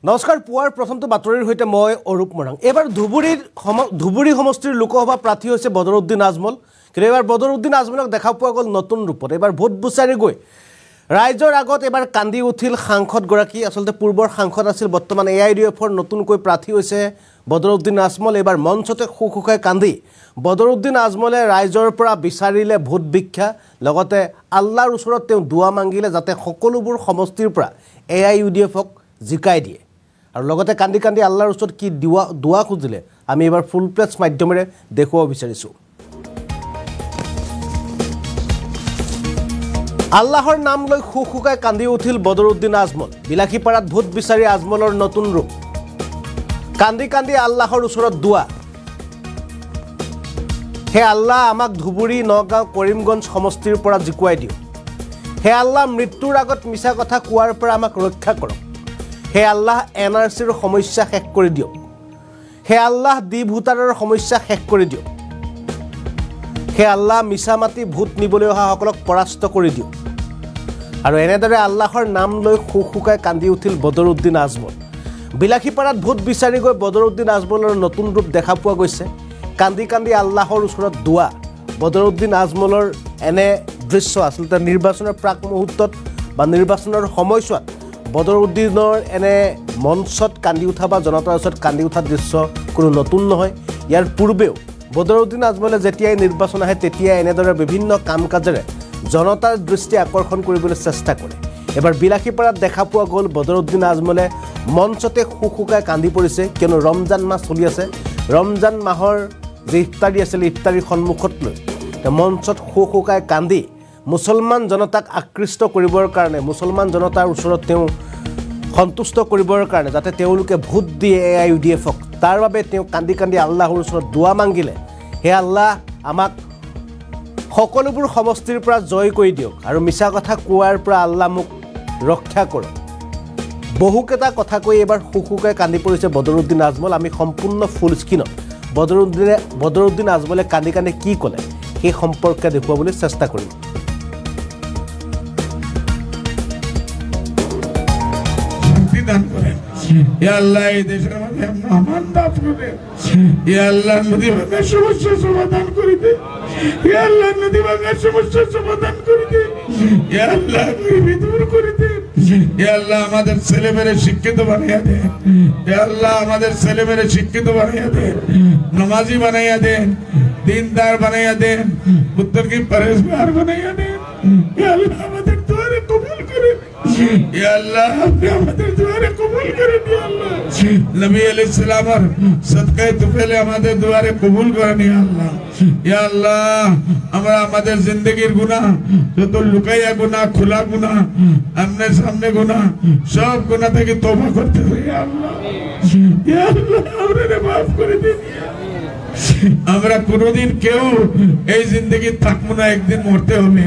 নমস্কাৰ পুৱাৰ প্ৰথমটো বাতৰিৰ হৈতে মই অৰূপ মৰাং এবাৰ ধুবুৰী সমষ্টিৰ লোকসভা প্ৰাৰ্থী হৈছে বদৰুদ্দিন আজমল কিন্তু এবাৰ বদৰুদ্দিন আজমলক দেখা পোৱা গ'ল নতুন ৰূপত এবাৰ ভোট বিচাৰি গৈ ৰাইজৰ আগত এবাৰ কান্দি উঠিল সাংসদগৰাকী আসলতে পূৰ্বৰ সাংসদ আছিল বৰ্তমান এআইডিএফৰ নতুনকৈ প্ৰাৰ্থী হৈছে বদৰুদ্দিন আজমল এবাৰ মঞ্চতে খুখুখাই কান্দি বদৰুদ্দিন আজমলে ৰাইজৰ পৰা বিচাৰিলে ভোট ভিক্ষা লগতে আল্লাহৰ ওচৰত তেওঁ দুৱা মাগিলে যাতে সকলোবোৰ সমষ্টিৰ পৰা এআইডিএফক জিকাই দিয়ে আৰু লগতে কান্দি কান্দি আল্লাহৰ ওচৰত কি দুৱা খুজিলে আমি এবাৰ ফুল প্লেটছ মাধ্যমেৰে দেখুৱাব বিচাৰিছো আল্লাহৰ নাম লৈ খুখুখাই কান্দি উঠিল বদৰুদ্দিন আজমল বিলাসীপাৰাত ভোট বিচাৰি আজমলৰ নতুন ৰূপ কান্দি কান্দি আল্লাহৰ ওচৰত দুৱা হে আল্লাহ আমাক ধুবুৰী নগাঁও কৰিমগঞ্জ সমষ্টিৰ পৰা জিকুৱাই দিও হে আল্লাহ মৃত্যুৰ আগত মিছা কথা কোৱাৰ পৰা আমাক ৰক্ষা কৰক হে আল্লাহ এনআৰচিৰ সমস্যা শেষ কৰি দিও হে আল্লাহ দি ভোটাৰৰ সমস্যা শেষ কৰি দিও হে আল্লাহ মিছা মাটি ভোট নিবলৈ অহা সকলক পৰাস্ত কৰি দিও আৰু এনেদৰে আল্লাহৰ নাম লৈ খুখুখাই কান্দি উঠিল বদৰুদ্দিন আজমল বিলাসীপাৰাত ভোট বিচাৰি গৈ বদৰুদ্দিন আজমলৰ নতুন ৰূপ দেখা পোৱা গৈছে কান্দি কান্দি আল্লাহৰ ওচৰত দুৱা বদৰুদ্দিন আজমলৰ এনে দৃশ্য আচলতে নিৰ্বাচনৰ প্ৰাক মুহূৰ্তত বা নিৰ্বাচনৰ সময়ছোৱাত বদৰুদ্দিনৰ এনে মঞ্চত কান্দি উঠা বা জনতাৰ ওচৰত কান্দি উঠা দৃশ্য কোনো নতুন নহয় ইয়াৰ পূৰ্বেও বদৰুদ্দিন আজমলে যেতিয়াই নিৰ্বাচন আহে তেতিয়াই এনেদৰে বিভিন্ন কাম কাজেৰে জনতাৰ দৃষ্টি আকৰ্ষণ কৰিবলৈ চেষ্টা কৰে এবাৰ বিলাসীপাৰাত দেখা পোৱা গ'ল বদৰুদ্দিন আজমলে মঞ্চতে খুখুখাই কান্দি পৰিছে কিয়নো ৰমজান মাহ চলি আছে ৰমজান মাহৰ যে ইফতাৰী আছিল ইফতাৰীৰ সন্মুখত লৈ মঞ্চত খুখুখাই কান্দি মুছলমান জনতাক আকৃষ্ট কৰিবৰ কাৰণে মুছলমান জনতাৰ ওচৰত তেওঁ সন্তুষ্ট কৰিবৰ কাৰণে যাতে তেওঁলোকে ভোট দিয়ে এআইডিএফক তাৰ বাবে তেওঁ কান্দি কান্দি আল্লাহৰ ওচৰত দুৱা মাগিলে হে আল্লাহ আমাক সকলোবোৰ সমষ্টিৰ পৰা জয় কৰি দিয়ক আৰু মিছা কথা কোৱাৰ পৰা আল্লাহ মোক ৰক্ষা কৰক বহুকেইটা কথা কৈ এবাৰ খুখুখাই কান্দি পৰিছে বদৰুদ্দিন আজমল আমি সম্পূৰ্ণ ফুল স্ক্ৰীনত বদৰুদ্দিন আজমলে কান্দি কান্দি কি ক'লে সেই সম্পৰ্কে দেখুৱাবলৈ চেষ্টা কৰিম দান করেন ইয়া আল্লাহ এই দেশের মধ্যে আমান দান করেন ইয়া আল্লাহ নদী ভাঙার সমস্যা সমাধান করে দে ইয়া আল্লাহ নদী ভাঙার সমস্যা সমাধান করে দে ইয়া আল্লাহ গরিবি দূর করে দে ইয়া আল্লাহ আমাদের ছেলেমেয়েদের শিক্ষিত বানাইয়া দে ইয়া আল্লাহ আমাদের ছেলেমেয়েদের শিক্ষিত বানাইয়া দে নামাজি বানাইয়া দেন দিনদার বানাইয়া দেন পুত্র কি পরহেজগার বানাইয়া দেন ইয়া আল্লাহ আমাদের দোয়া কবুল করেন ইয়া আল্লাহ আপনি আমাদের দোয়া কবুল করেন ইয়া আল্লাহ নবী আলাইহিস সালামের সদকায়ে তুফাইলে আমাদের দোয়া কবুল করেন ইয়া আল্লাহ ইয়া আল্লাহ আমরা আমাদের জিন্দেগীর গুনাহ যত লুকাইয়া গুনাহ খোলা গুনাহ আমনে সামনে গুনাহ সব গুনাহ থেকে তওবা করতে হবে ইয়া আল্লাহ ইয়া আল্লাহ আমাদের মাফ করে দিন আমরা কোনদিন কেউ এই জিন্দেগি থাকবো না একদিন মরতে হবে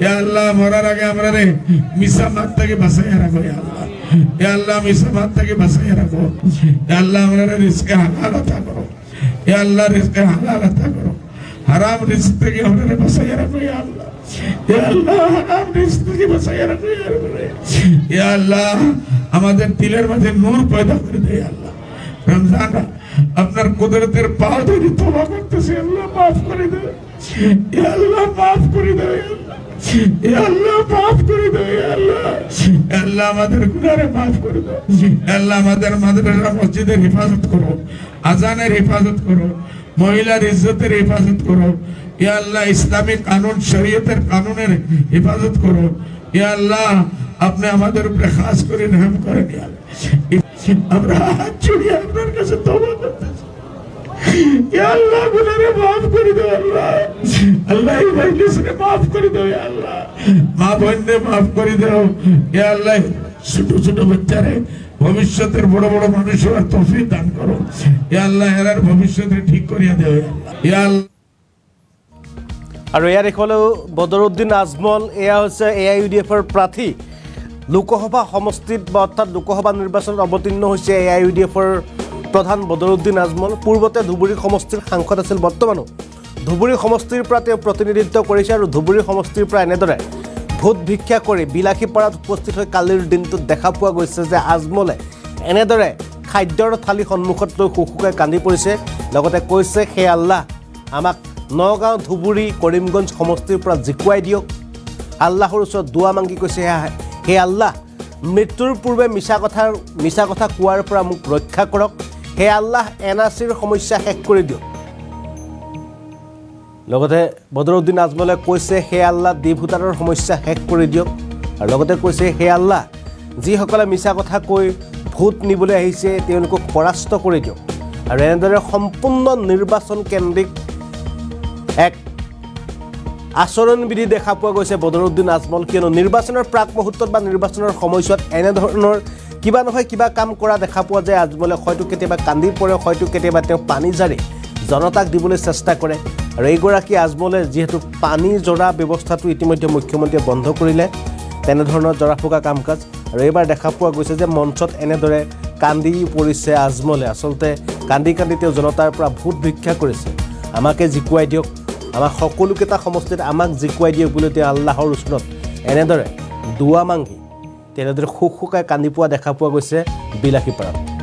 ইয়া আল্লাহ মরার আগে আমরা রে মিছা মাত থেকে বাঁচাইয়া রাখো ইয়া আল্লাহ ইয়া আল্লাহ মিছা মাত থেকে বাঁচাইয়া রাখো ইয়া আল্লাহ আমরা রিজকে হালাল আতা করো ইয়া আল্লাহ রিজকে হালাল আতা করো হারাম রিজক থেকে আমরা বাঁচাইয়া রাখো ইয়া আল্লাহ ইয়া আল্লাহ হারাম রিজক থেকে বাঁচাইয়া রাখো ইয়া আল্লাহ ইয়া আল্লাহ আমাদের দিলের মধ্যে নূর পয়দা করে দে ইয়া আল্লাহ রমজান আপনার কুদরতের পাও ধরে তওবা করতেছি আল্লাহ maaf করে দাও ইয়া আল্লাহ maaf করে দাও ইয়া আল্লাহ maaf করে দাও ইয়া আল্লাহ ইয়া আল্লাহ আমাদের গুনাহ maaf করে দাও ইয়া আল্লাহ আমাদের মাদ্রাসা মসজিদের হেফাজত করো আযানের হেফাজত করো মহিলার ইজ্জতের হেফাজত করো ইয়া আল্লাহ ইসলামী কানুন শরীয়তের কানুনের হেফাজত করো ইয়া আল্লাহ আপনি আমাদের উপরে খাস করে রহম করেন ইয়া আল্লাহ আমরা হাত জড়িয়ে আপনার কাছে তওবা করতেছি ইয়া আল্লাহ গুনাহকে maaf করে দাও আল্লাহ আল্লাহ এই মজলিসকে maaf করে দাও ইয়া আল্লাহ মা বোনদের maaf করে দাও ইয়া আল্লাহ ছোট ছোট বাচ্চারে ভবিষ্যতের বড় বড় মানুষ হওয়ার তৌফিক দান করো ইয়া আল্লাহ এর ভবিষ্যতে ঠিক করিয়া দাও ইয়া আল্লাহ আৰু ইয়াৰ দেখুৱালেও বদৰুদ্দিন আজমল এয়া হৈছে এআইডিএফৰ প্ৰাৰ্থী লোকসভা সমষ্টিত বা অৰ্থাৎ লোকসভা নিৰ্বাচনত অৱতীৰ্ণ হৈছে এআইডিএফৰ প্ৰধান বদৰুদ্দিন আজমল পূৰ্বতে ধুবুৰী সমষ্টিৰ সাংসদ আছিল বৰ্তমানো ধুবুৰী সমষ্টিৰ পৰা তেওঁ প্ৰতিনিধিত্ব কৰিছে আৰু ধুবুৰী সমষ্টিৰ পৰা এনেদৰে ভোট ভিক্ষা কৰি বিলাসীপাৰাত উপস্থিত হৈ কালিৰ দিনটোত দেখা পোৱা গৈছে যে আজমলে এনেদৰে খাদ্যৰ থালি সন্মুখত লৈ শুশুকাই কান্দি পৰিছে লগতে কৈছে হে আল্লাহ আমাক নগাঁও ধুবুৰী কৰিমগঞ্জ সমষ্টিৰ পৰা জিকুৱাই দিয়ক আল্লাহৰ ওচৰত দুৱা মাগি কৈছে হে আল্লাহ মৃত্যুৰ পূৰ্বে মিছা কথা কোৱাৰ পৰা মোক ৰক্ষা কৰক হে আল্লাহ এনআৰচিৰ সমস্যা শেষ কৰি দিয়ক লগতে বদৰুদ্দিন আজমলে কৈছে হে আল্লাহ ভোটাৰৰ সমস্যা শেষ কৰি দিয়ক আৰু লগতে কৈছে হে আল্লাহ যিসকলে মিছা কথা কৈ ভোট নিবলৈ আহিছে তেওঁলোকক পৰাস্ত কৰি দিয়ক আৰু এনেদৰে সম্পূৰ্ণ নিৰ্বাচন কেন্দ্ৰিক এক আচৰণবিধি দেখা পোৱা গৈছে বদৰুদ্দিন আজমল কিয়নো নিৰ্বাচনৰ প্ৰাক মুহূৰ্তত বা নিৰ্বাচনৰ সময়ছোৱাত এনেধৰণৰ কিবা নহয় কিবা কাম কৰা দেখা পোৱা যায় আজমলে হয়তো কেতিয়াবা কান্দি পৰে হয়তো কেতিয়াবা তেওঁ পানী জাৰি জনতাক দিবলৈ চেষ্টা কৰে আৰু এইগৰাকী আজমলে যিহেতু পানী জৰা ব্যৱস্থাটো ইতিমধ্যে মুখ্যমন্ত্ৰীয়ে বন্ধ কৰিলে তেনেধৰণৰ জৰা ফুকা কাম কাজ আৰু এইবাৰ দেখা পোৱা গৈছে যে মঞ্চত এনেদৰে কান্দি পৰিছে আজমলে আচলতে কান্দি কান্দি তেওঁ জনতাৰ পৰা ভোট ভিক্ষা কৰিছে আমাকে জিকুৱাই দিয়ক আমাক সকলোকেইটা সমষ্টিত আমাক জিকুৱাই দিয়ক বুলি তেওঁ আল্লাহৰ ওচৰত এনেদৰে দুৱা মাগি তেনেদৰে শুকাই কান্দি পোৱা দেখা পোৱা গৈছে বিলাসীপাৰাত